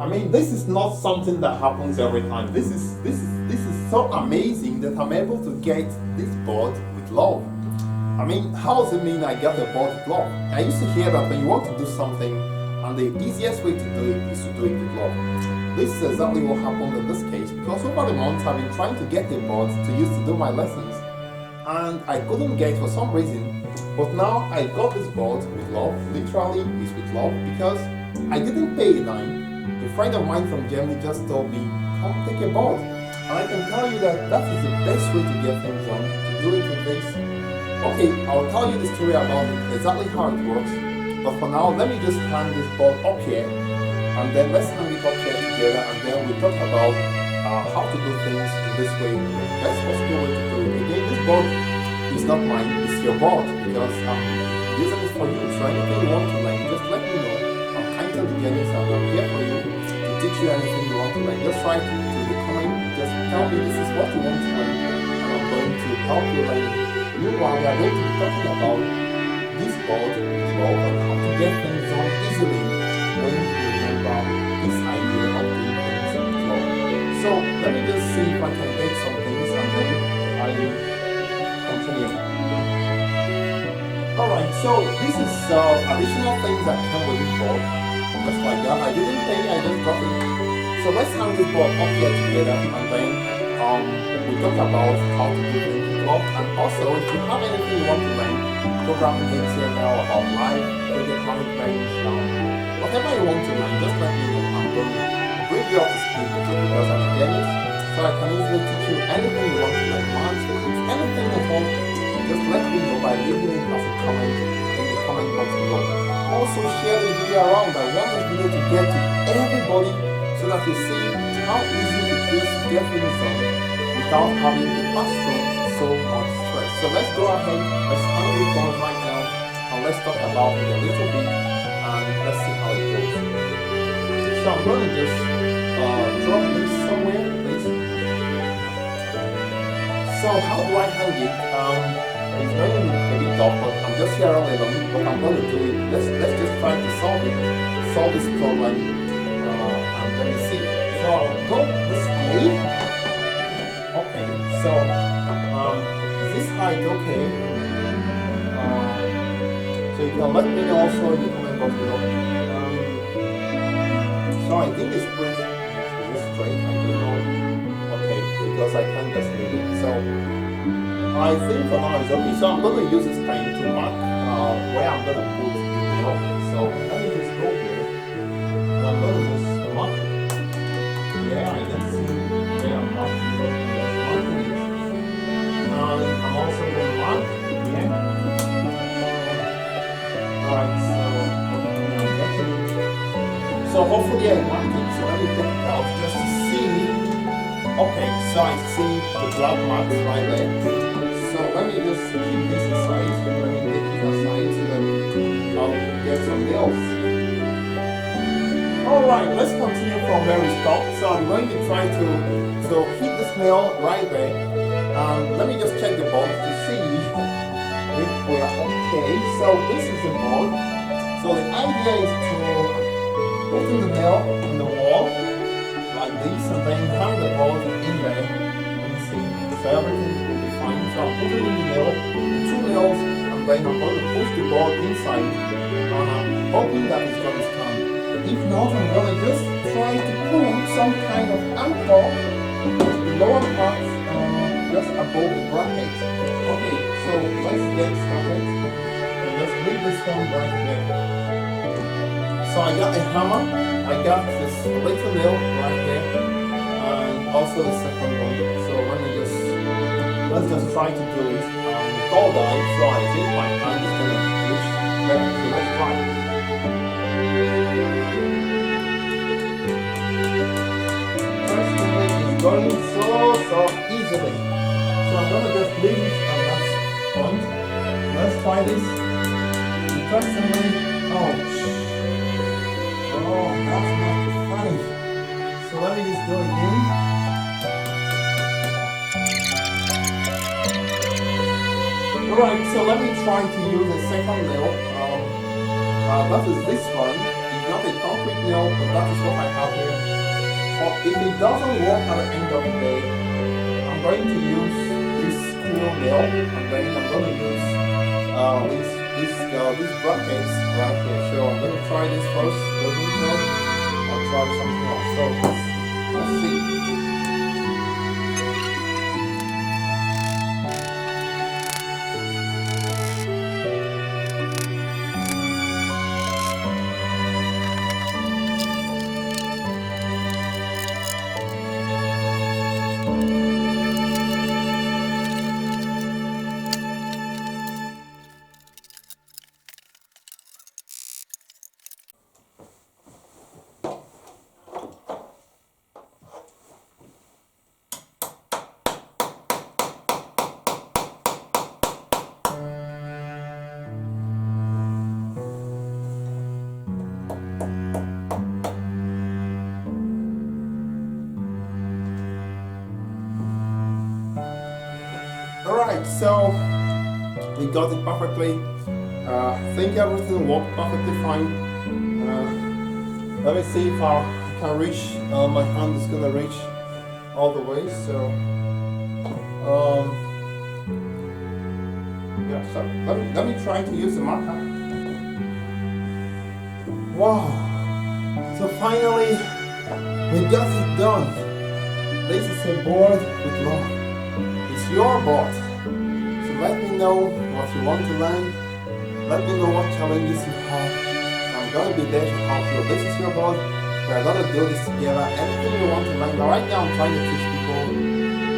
I mean, this is not something that happens every time. This is so amazing that I'm able to get this board with love. I mean, how does it mean I get the board with love? I used to hear that when you want to do something, and the easiest way to do it is to do it with love. This is exactly what happened in this case, because over the months I've been trying to get the board to use to do my lessons, and I couldn't get for some reason. But now I got this board with love. Literally, it's with love because I didn't pay a dime. A friend of mine from Germany just told me, "Come take a board," and I can tell you that that is the best way to get things done. To do it with this. Okay, I'll tell you the story about it, exactly how it works. But for now, let me just hang this board up here, and then let's hang it up here together, and then we'll talk about how to do things in this way, the best possible way to do it. Again, this board is not mine, it's your board, because I'm using it for you. So anything you want to learn, just let me know. I'm kind of beginning, so I'm here for you to teach you anything you want to learn. Just write to the comment, just tell me this is what you want to learn, and I'm going to help you learn. Meanwhile, we are going to be talking about this board as well, and how to get things done easily when you remember this idea of doing things with love. So let me just see if I can get some things, and then I will continue. Alright, so this is additional things that come with this board. Just like that. I didn't pay, I just got it. So let's hang this board up here together, and then we talk about how to do things with love. And also, if you have anything you want to learn, programming HTML, about live, project management, whatever you want to learn, just let me know. I'm going to bring you up to speed because I'm a dentist, so I can easily teach you anything you want to learn, maths, physics, anything at all. Just let me know by leaving it as a comment in the comment box below. Also share this video around. I want this video to get to everybody so that you see how easy it is to get things done without having to pass through so much stress. So let's go ahead, let's hang this board right now, and let's talk about it a little bit, and let's see how it goes. So I'm going to just drop this somewhere, please. So how do I hang it? It's going to be a bit tough, but I'm just here all alone, but I'm going to do it. Let's just try to solve this problem, and let me see. So I'll go this way. Okay, so is this height okay? So you can let me know also in the comment box below. So I think this bridge is straight, I don't know. Okay, because I can't just leave it. So I think for now it's okay. So I'm going to use this pen to mark where I'm going to put the nail. So let me just go here. And I'm going to just mark it. Yeah, I can see where I'm marking it. I'm also going to mark here. Alright, so hopefully I marked it. So let me take it out just to see. Okay, so I see the black marks right there. So let me just keep this aside. Let me take it aside so that I'll get some nails. Alright, let's continue from where we stopped. So I'm going to try to hit this nail right there. Let me just check the board to see if we are okay. So this is the board. So the idea is to put in the nail in the wall like this, and then hang the board in there. Let me see. So everything will be fine. So I'm putting in the nail, the two nails, and then I'm going to push the board inside, and I'm hoping that it's going to stand. If not, I'm going to just try to put some kind of anchor to the lower part, just above the bracket. Okay, so let's get started. Let's leave this one right there. So I got a hammer, I got this little nail right here, and also the second one. So let's just try to do it. It's all done, so I think my hand is going to reach there. So let's try. First thing is going so easily. So I'm going to just leave it on that point. Let's try this. Personally, ouch. Oh, that's not funny. So let me just go again. Alright, so let me try to use a second nail. That is this one. If not a concrete nail, but that is what I have here. Or if it doesn't work at the end of the day, I'm going to use this cool nail, and then I'm going to use these brackets right here. So I'm going to try this first. Doesn't work, I'll try something else. So let's see. Alright, so we got it perfectly. I think everything worked perfectly fine. Let me see if I can reach, my hand is gonna reach all the way. So, yeah, so let me try to use the marker. Wow, so finally we got it done. This is a board with love. It's your board. So let me know what you want to learn. Let me know what challenges you have. I'm gonna be there to help you. This is your board. We're gonna do this together. Anything you want to learn. Now, right now I'm trying to teach people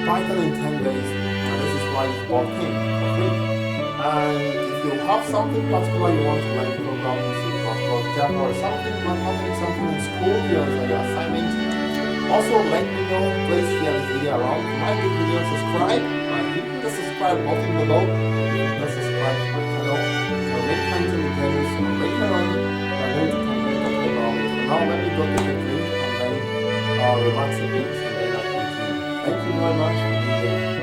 Python in 10 days. And this is why this board came for free. And if you have something particular you want to learn, programming, C++, Java, or something, mathematics, something in school, your assignment, also let me know. Please share this video around. Like this video, subscribe. Hit the subscribe button below. The subscribe to my channel. I'll make content videos. And later on, I'm going to talk about it. So now let me go take a drink and then relax a bit and then I'll continue. Thank you very much for being here.